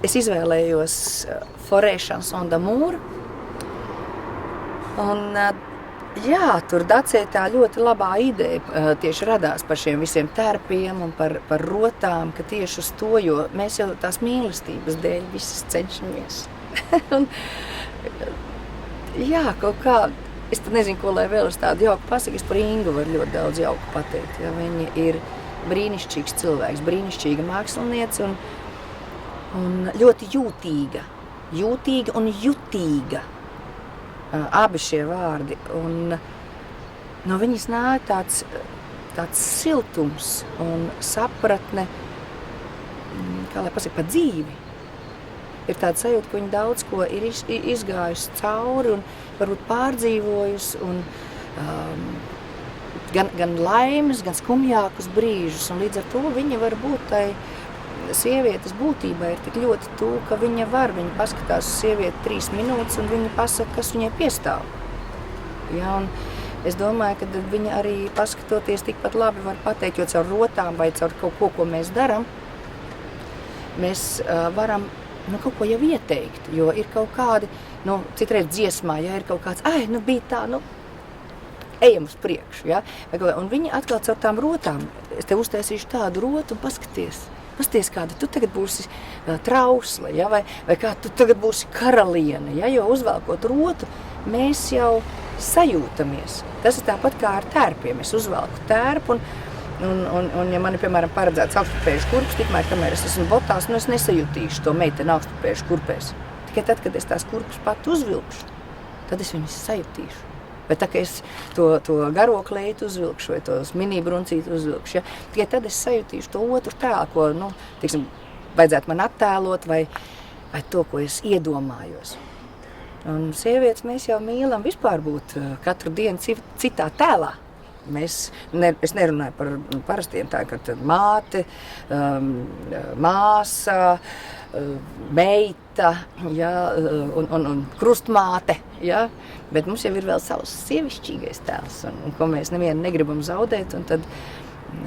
Es izvēlējos Forêt Chanson d'Amour. Un, jā, tur Dacē tā ļoti labā ideja tieši radās par šiem visiem tērpiem un par rotām, ka tieši uz to, jo mēs jau tās mīlestības dēļ visas cenšamies. Un, jā, kaut kā, es tad nezinu, ko lai vēl uz tādu jauku pasaku, es par Ingu varu ļoti daudz jauku pateikt, jo viņa ir brīnišķīgs cilvēks, brīnišķīga māksliniece un ļoti jūtīga un jutīga. Abi šie vārdi. Un no viņas nāk tāds siltums un sapratne, kā lai pasaka, par dzīvi. Ir tāda sajūta, ka viņa daudz ko ir izgājusi cauri un varbūt pārdzīvojusi un gan laimes, gan skumjākus brīžus. Un līdz ar to viņa var būt tai sievietes būtībā ir tik ļoti tuvu, ka viņa paskatās uz sievieti 3 minūtes un viņa pasaka, kas viņai piestāv. Ja, un es domāju, ka viņa arī paskatoties tikpat labi var pateikt, jo caur rotām vai caur kaut ko mēs daram, mēs varam kaut ko jau ieteikt, jo ir kaut kādi, citreiz dziesmā, ja ir kaut kāds, bija tā, ejam uz priekšu, ja? Un viņa atkal caur tām rotām, es tev uztaisīšu tādu rotu un pasties, kāda tu tagad būsi trausla, ja? vai kā tu tagad būsi karaliene, ja? Jo uzvelkot rotu, mēs jau sajūtamies. Tas ir tāpat kā ar tērpiem. Es uzvelku tērpu un ja man ir, piemēram, paredzēts augstupējuši kurpes, tikmēr, kamēr es esmu botās, es nesajutīšu to meiteni augstupējuši kurpēs. Tikai tad, kad es tās kurpes pat uzvilkšu, tad es viņas sajutīšu. Vai tā, ka es to garo kleitu uzvilkšu vai tos mini bruncītu uzvilkšu, ja? Tikai tad es sajutīšu to otru tēlu, ko, vajadzētu man attēlot vai to, ko es iedomājos. Un sievietes mēs jau mīlam vispār būt katru dienu citā tēlā. es nerunāju par parastiem tā, ka māte, māsa, meita, ja, un krustmāte, ja, bet mums jau ir vēl savs sievišķīgais tēls, un ko mēs nevienu negribam zaudēt, un tad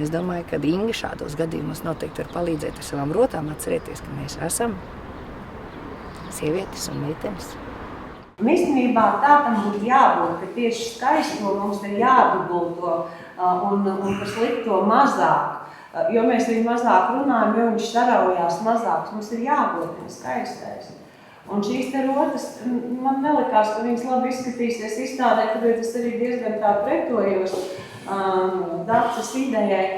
es domāju, ka Inga šādos gadījumos noteikti var palīdzēt ar savām rotām atcerēties, ka mēs esam sievietes un meitenes. Īstenībā tā tam būtu jābūt, ka tieši skaisto mums ir jādubulto un par slikto mazāk. Jo mēs viņu mazāk runājam, jo viņš saraujās mazāks, mums ir jābūt skaistais. Un šīs te rotas, man nelikās, ka viņas labi izskatīsies izstādē, tāpēc es arī diezgan tā pretojos Dacas idejai.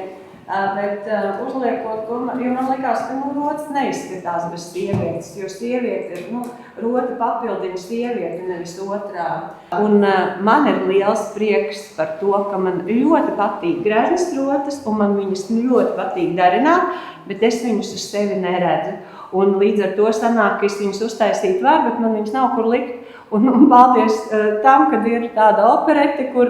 Bet uzliekot, jo man likās, ka rotas neizskatās bez sievietes, jo sieviete ir, rota papildina sievieti, nevis otrā. Un man ir liels prieks par to, ka man ļoti patīk greznas rotas, un man viņas ļoti patīk darināt, bet es viņus uz sevi neredzu. Un līdz ar to sanāk, ka es viņus uztaisīt varu, bet man viņus nav kur likt. Un paldies tam, kad ir tāda operete, kur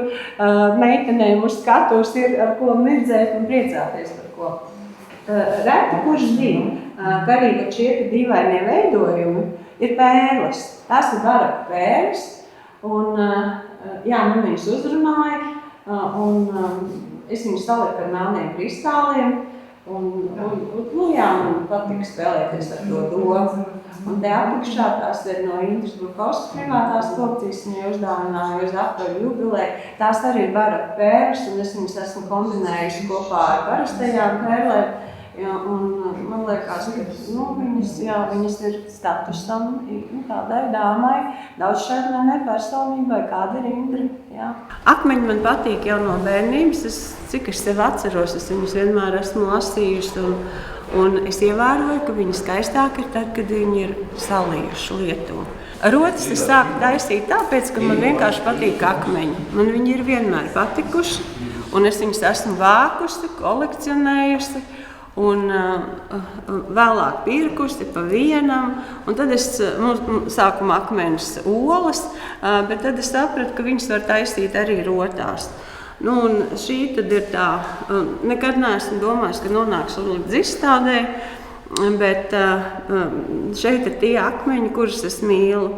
meitenēm uz skatuves ir ar ko mirdzēt un priecāties par ko. Reti, kurš zina, ka arī šie dīvainie veidojumi ir pērles. Tās ir baraka pērles, un man viņas uzrunāja, un es viņus saliku ar melniem kristāliem, man patika spēlēties ar to domu. Un te apakšā tās ir no Indras Burkovskas privātās kolekcijas, viņa uzdāvināja uz aptaļu jubileju. Tās arī ir baraka pērles, un es viņas esmu kombinējusi kopā ar parastajām pērlēm. Un man liekas, ka viņas ir statusam tādai dāmai, daudzšķaitnēnai personībai, kāda ir Indra. Jā. Akmeņi man patīk jau no bērnības, cik es sev atceros, es viņus vienmēr esmu lasījusi. Un es ievēroju, ka viņi skaistāk ir tad, kad viņi ir salījuši lietu. Rotas es sāku taisīt tāpēc, ka man vienkārši patīk akmeņi. Man viņi ir vienmēr patikuši, un es viņus esmu vākusi, kolekcionējusi, un vēlāk pirkusi pa vienam. Un tad es sākumā akmeņus olas, bet tad es sapratu, ka viņus var taisīt arī rotās. Un šī tad ir tā, nekad neesmu domājis, ka nonāks līdz izstādē, bet šeit ir tie akmeņi, kurus es mīlu.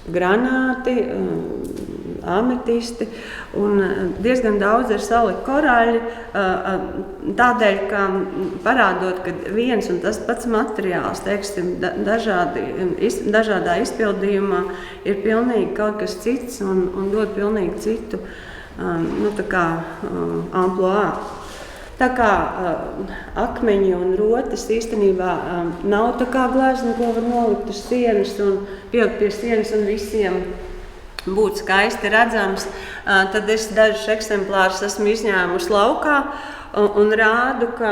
Granāti, ametisti un diezgan daudz ir salika korāļi, tādēļ, ka parādot, ka viens un tas pats materiāls, teiksim, dažādā izpildījumā ir pilnīgi kaut kas cits un dod pilnīgi citu amploā. Tā kā akmeņi un rotas īstenībā nav tā kā glezna, ko var nolikt uz sienas un pielikt pie sienas un visiem būt skaisti redzams, tad es dažus eksemplārus esmu izņēmusi laukā un rādu, ka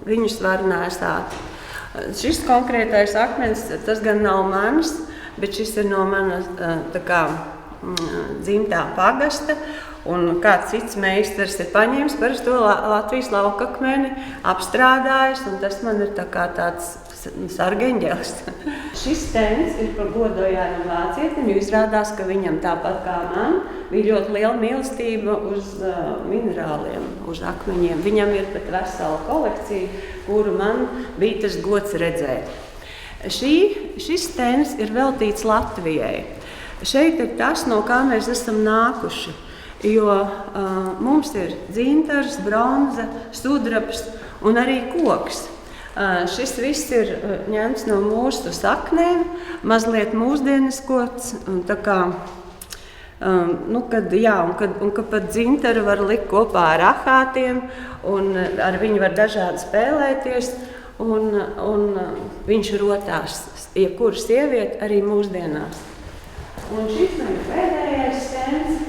viņus var nēsāt. Šis konkrētais akmens, tas gan nav mans, bet šis ir no manas dzimtā pagasta. Un kāds cits meistars ir paņēmis par to Latvijas laukakmeni, apstrādājis, un tas man ir tāds sargeņģelis. Šis stends ir par Godojānam vācietim, jo izrādās, ka viņam tāpat kā man bija ļoti liela mīlestība uz minerāliem, uz akmeņiem. Viņam ir pat vesela kolekcija, kuru man bija tas gods redzēt. Šis stends ir veltīts Latvijai. Šeit ir tas, no kā mēs esam nākuši. Jo mums ir dzintars, bronza, sudrabs un arī koks. Šis viss ir ņemts no mūsu saknēm, mazliet mūsdieniskots. Ka pat dzintaru var likt kopā ar ahātiem, un ar viņu var dažādi spēlēties. Un viņš rotās, jebkura sieviete arī mūsdienās. Un šis man ir pēdējais stends,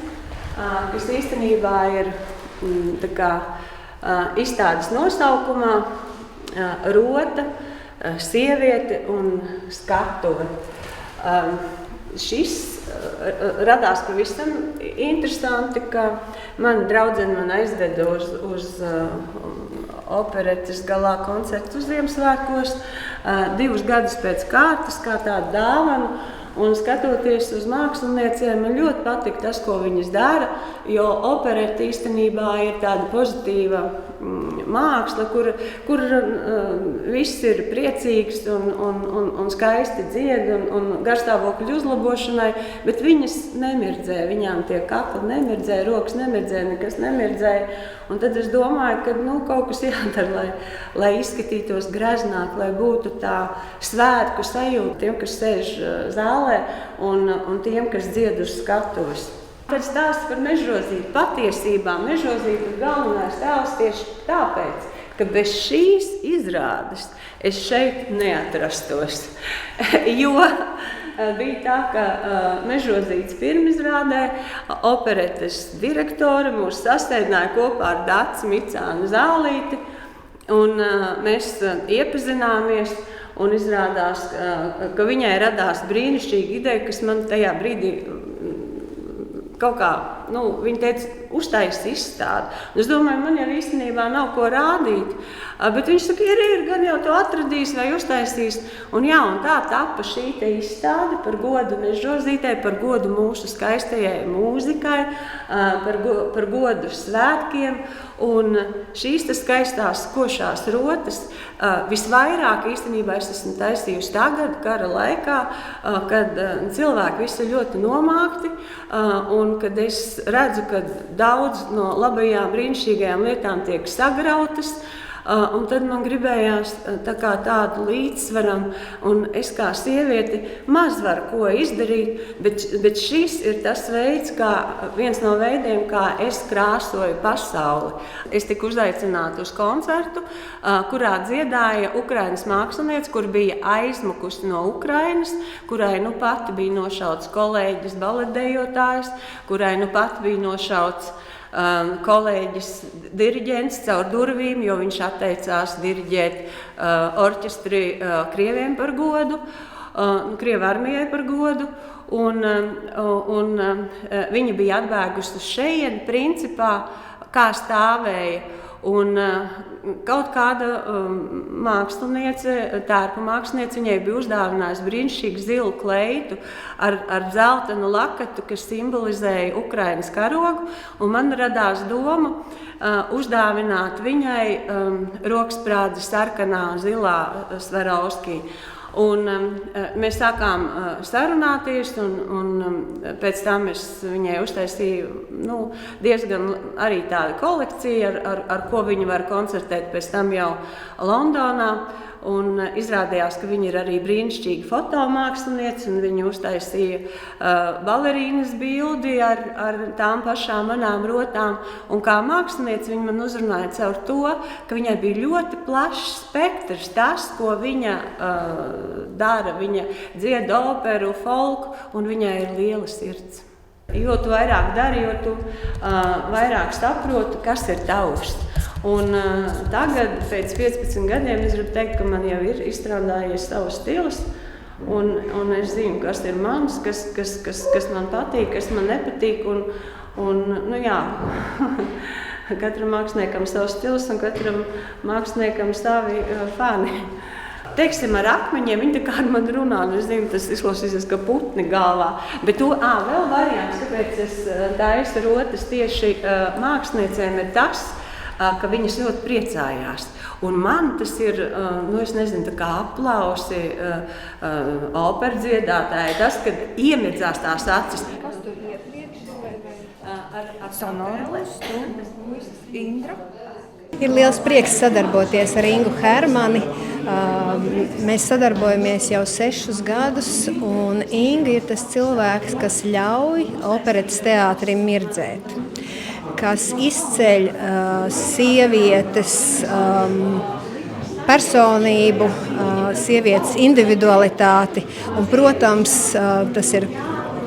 kas īstenībā ir izstādes nosaukumā rota, sieviete un skatuve. Šis radās pavisam interesanti, ka mana draudzene man aizveda uz operetes galā koncertu uz Ziemassvētkos 2 gadus pēc kārtas, kā tādu dāvanu. Un skatoties uz māksliniecēm, man ļoti patīk tas, ko viņas dara, jo opereta īstenībā ir tāda pozitīva māksla, kur viss ir priecīgs un skaisti dzied un garstāvokļu uzlabošanai, bet viņas nemirdzē, viņām tie kakli nemirdzē, rokas nemirdzē, nekas nemirdzē. Un tad es domāju, ka kaut kas jādara, lai izskatītos greznāk, lai būtu tā svētku sajūta tiem, kas sēž zālē un tiem, kas dzied uz skatuves. Tad stāsts par Mežrozīti. Patiesībā Mežrozīte ir galvenais tēls tieši tāpēc, ka bez šīs izrādes es šeit neatrastos. Jo bija tā, ka Mežrozītes pirmizrādē operetes direktore mūs sastādināja kopā ar Daci Micānu Zālīti, un mēs iepazināmies. Un izrādās, ka viņai radās brīnišķīga ideja, kas man tajā brīdī kaut kā, viņa teica, uztaisi izstādi. Un es domāju, man jau īstenībā nav ko rādīt, bet viņš saka, ir, gan jau to atradīs vai uztaisīs. Un tā tapa šī te izstāde par godu Mežrozītei, par godu mūsu skaistajai mūzikai, par godu svētkiem. Un šīs skaistās košās rotas visvairāk īstenībā es esmu taisījusi tagad, kara laikā, kad cilvēki visi ir ļoti nomākti un kad es redzu, ka daudz no labajām brīnišķīgajām lietām tiek sagrautas. Un tad man gribējās tādu līdzsvaram, un es kā sievieti maz varu ko izdarīt, bet šis ir tas veids, viens no veidiem, kā es krāsoju pasauli. Es tiku uzaicināta uz koncertu, kurā dziedāja Ukrainas māksliniece, kur bija aizmukusi no Ukrainas, kurai pati bija nošauts kolēģis baletdejotājs, kurai pati bija nošauts kolēģis diriģents caur durvīm, jo viņš atteicās diriģēt orķestri krieviem par godu, Krievu armijai par godu, un viņa bija atbēgusi uz šejieni principā, kā stāvēja. Un kaut kāda māksliniece, tērpa māksliniece, viņai bija uzdāvinājusi brīnišķīgu zilu kleitu ar dzeltenu lakatu, kas simbolizēja Ukrainas karogu, un man radās doma uzdāvināt viņai roksprādzi sarkanā zilā Svarovskī. Un mēs sākām sarunāties, un pēc tam es viņai uztaisīju diezgan arī tādu kolekciju, ar ko viņa var koncertēt pēc tam jau Londonā. Un izrādījās, ka viņa ir arī brīnišķīga fotomāksliniece, un viņa uztaisīja balerīnas bildi ar tām pašām manām rotām. Un kā māksliniece viņa man uzrunāja caur to, ka viņai bija ļoti plašs spektrs, tas, ko viņa dara. Viņa dzied operu, folku, un viņai ir liela sirds. Jo tu vairāk dari, jo tu vairāk saproti, kas ir tavs. Un tagad, pēc 15 gadiem, es gribu teikt, ka man jau ir izstrādājies savs stils, un es zinu, kas ir mans, kas man patīk, kas man nepatīk, katram māksliniekam savs stils un katram māksliniekam savi fani. Teiksim, ar akmeņiem, viņi tā kā ar mani runā, es zinu, tas izklausīsies kā putni galvā, bet vēl variants, kāpēc es taisu rotas tieši māksliniecēm ir tas, ka viņas ļoti priecājās. Un man tas ir, es nezinu, tā kā aplausi operas dziedātāji, tas, kad iemirdzās tās acis. Kas tur iepriekš? Ar Sonorus, Indra? Ir liels prieks sadarboties ar Ingu Hermani. Mēs sadarbojamies jau 6 gadus, un Inga ir tas cilvēks, kas ļauj operetes teātrim mirdzēt, kas izceļ sievietes personību, sievietes individualitāti, un, protams, tas ir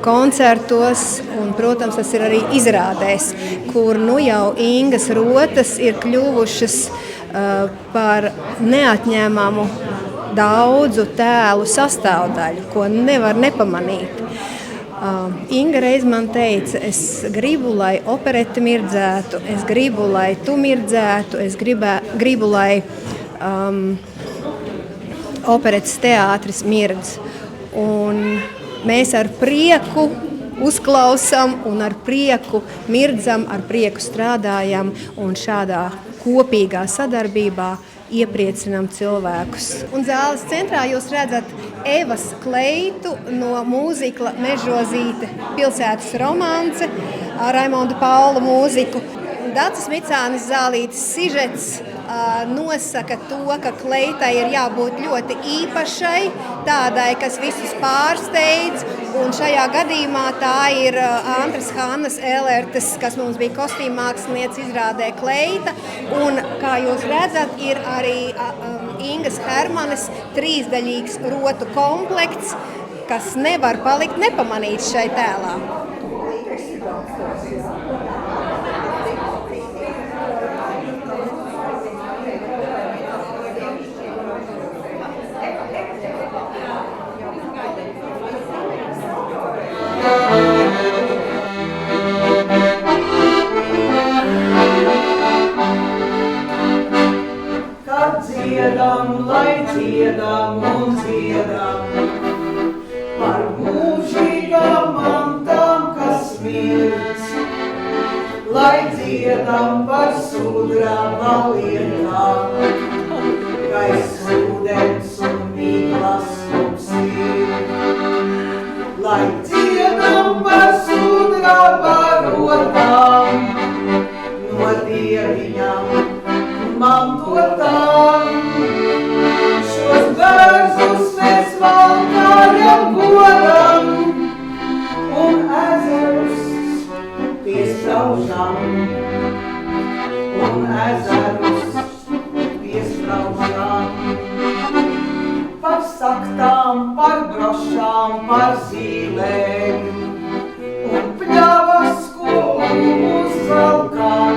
koncertos, un, protams, tas ir arī izrādēs, kur jau Ingas rotas ir kļuvušas par neatņēmamu daudzu tēlu sastāvdaļu, ko nevar nepamanīt. Inga reiz man teica, es gribu, lai operete mirdzētu, es gribu, lai tu mirdzētu, es gribu, lai operetes teātris mirdz. Un mēs ar prieku uzklausām un ar prieku mirdzam, ar prieku strādājam un šādā kopīgā sadarbībā iepriecinām cilvēkus. Un zāles centrā jūs redzat Evas Kleitu no mūzikla Mežozīte pilsētas romance ar Raimondu Paulu mūziku. Dacis Micānis zālītes sižets nosaka to, ka kleitai ir jābūt ļoti īpašai, tādai, kas visus pārsteidz, un šajā gadījumā tā ir Antras Hannas Elertes, kas mums bija kostīmmākslinieca izrādē kleita, un, kā jūs redzat, ir arī Ingas Hermanes trīsdaļīgs rotu komplekts, kas nevar palikt nepamanīts šai tēlā. Lai dziedam un dziedam par mūžīgām mantām, kas mirdz. Lai dziedam par sudraba lietām, gaiss, ūdens un miglas mums ir. Lai dziedam par sudraba rotām, no dieviņām mantotām. Šos dārzus mēs valkājam godam un ezerus piespraužam. Un ezerus piespraužam. Par saktām, par brošām, par zīlēm un pļavas, ko uzvalkam.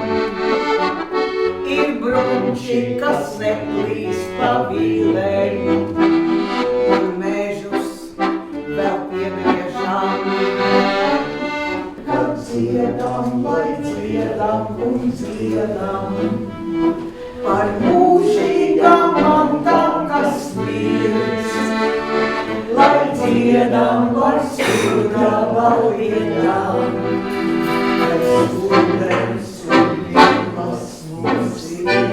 Ir brunči, kas neplīst pa vīlēm, un mežus vēl piemiežam. Kad dziedam, lai dziedam un dziedam, par mūžīgām mantām, kas mirdz. Lai dziedam par sudraba lietām, kas ūdens un miglas mums ir.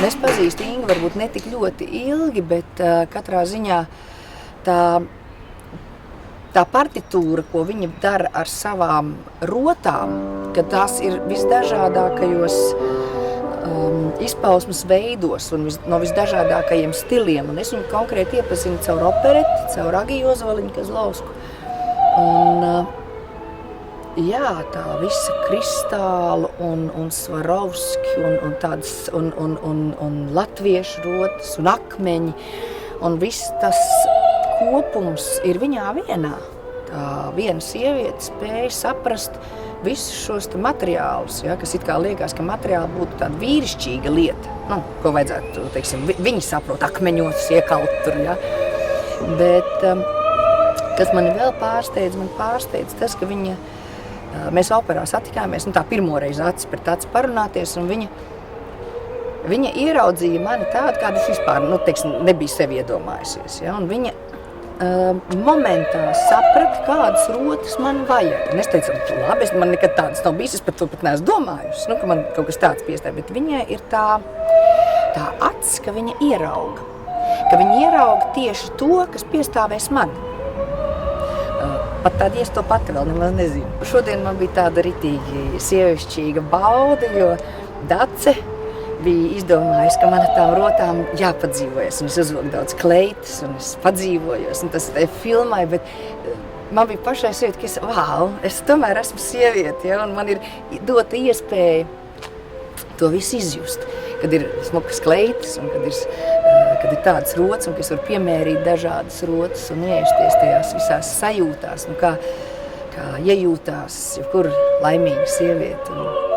Es pazīstu Ingu varbūt ne tik ļoti ilgi, bet katrā ziņā tā partitūra, ko viņa dara ar savām rotām, ka tās ir visdažādākajos izpausmes veidos un no visdažādākajiem stiliem. Un es viņu konkrēti iepazinu caur opereti, caur Agiju Ozoliņu Kazlausku. Un, jā, tā visa kristālu un Svarovski un tādas un latviešu rotas un akmeņi un viss tas kopums ir viņā vienā. Tā viena sieviete spēja saprast visus šos materiālus, ja, kas it kā liekas, ka materiāli būtu tāda vīrišķīga lieta, nu, ko vajadzētu, teiksim, viņi saprot akmeņos, iekalt tur, ja. Bet, kas mani vēl pārsteidz tas, ka viņa mēs operā satikāmies, tā pirmoreiz acis pret aci parunāties, un viņa ieraudzīja mani tādu, kādu es vispār, teiksim, nebija sevi iedomājusies. Ja? Un viņa momentā saprata, kādas rotas man vajag. Un es teicu, labi, man nekad tādas nav bijis, es par to pat neesmu domājusi, ka man kaut kas tāds piestāja, bet viņai ir tā acis, ka viņa ierauga. Ka viņa ierauga tieši to, kas piestāvēs man. Pat tādi, es to pati vēl nemaz nezinu. Šodien man bija tāda ritīgi sievišķīga bauda, jo Dace bija izdomājis, ka man ar tām rotām jāpadzīvojas. Un es uzvilku daudz kleitas, un es padzīvojos, un tas filmai, bet man bija pašai sajūta, ka es tomēr esmu sieviete, ja, un man ir dota iespēja to visu izjust. Kad ir smukas kleitas, un kad ir tādas rotas, un ka es varu piemērīt dažādas rotas un iejusties tajās visās sajūtās, kā iejūtās jebkura laimīga sieviete.